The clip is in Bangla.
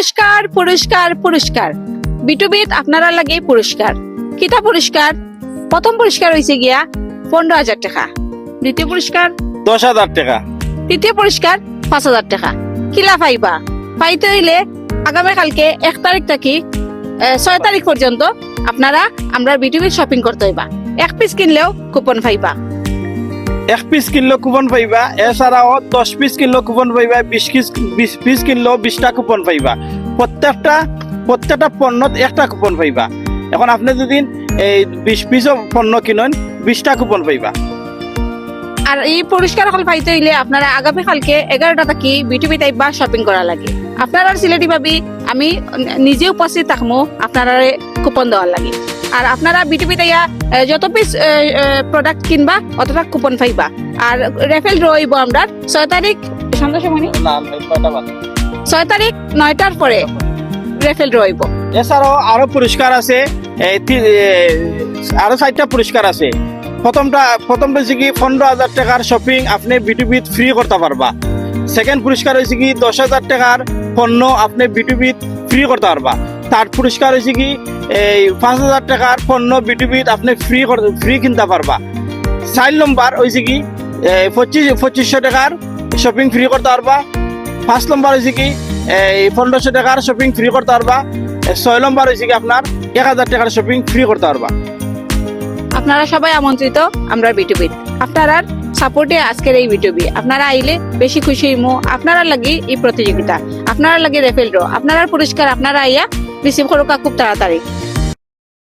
পুরস্কার পুরস্কার পুরস্কার বিটুবিট আপনারা লাগে পুরস্কার কিতা পুরস্কার প্রথম পুরস্কার হয়েছে গিয়া 15,000 টাকা, দ্বিতীয় পুরস্কার 10,000 টাকা, তৃতীয় পুরস্কার 5,000 টাকা। কিলা পাইবা পাইতে হইলে আগামী কালকে 1 তারিখ থেকে 6 তারিখ পর্যন্ত আপনারা আমরা বিটুবিট শপিং করতে হইবা। 1 পিস কিনলেও কুপন পাইবা, 1 পিস কিনলেও কুপন পাইবা। এছাড়াও 10 পিস কিনলেও কুপন পাইবা, 20 পিস কিনলেও 20টা কুপন পাইবা। প্রত্যেকটা পণ্যত একটা কুপন পাইবা। এখন আপনি যদি এই 20 পিস পণ্য কিনেন 20টা কুপন পাইবা। আর এই পুরস্কার হল পাইতে হইলে আপনারা আগামী কালকে 11টা থেকে বিটুবিট আইবা শপিং করা লাগে। আপনারা সিলেটি ভাবি আমি নিজে উপস্থিত থাকবো আপনারা কুপন দেওয়ার লাগে। আর আপনারা বিটুবিট আইয়া যত পিস প্রোডাক্ট কিনবা অতটা কুপন পাইবা। আর রেফেল রইব আমরা 6 তারিখ সন্ধ্যা সময় 6 তারিখ 9টার পরে রেফেল রইব। এছাড়াও আরো পুরস্কার আছে, আরো 4টা পুরস্কার আছে। প্রথমটা হচ্ছে কি 15,000 টাকার শপিং আপনি বিটুবিট ফ্রি করতে পারবা। সেকেন্ড পুরস্কার হয়েছে কি 10,000 টাকার পণ্য আপনি বিটুবিট ফ্রি করতে পারবা। থার্ড পুরস্কার হয়েছে কি 5,000 টাকার পণ্য বিটুবিট আপনি ফ্রি কিনতে পারবা। 4 নম্বর হয়েছে কি 2500 টাকার শপিং ফ্রি করতে পারবা। 5 নম্বর হয়েছে কি 1500 টাকার শপিং ফ্রি করতে পারবা। 6 নম্বর হয়েছে কি আপনার 1,000 টাকার শপিং ফ্রি করতে পারবা। আপনারা সবাই আমন্ত্রিত আমরা বিটুবিট। আপনারা সাপোর্টে আজকের এই বিটুবি আপনারা আইলে বেশি খুশি হইমু। আপনারা লাগি এই প্রতিযোগিতা, আপনারা লাগি রেফেল ড্র, আপনারা পুরস্কার আপনারা আইয়া রিসিভ করুকা খুব তাড়াতাড়ি।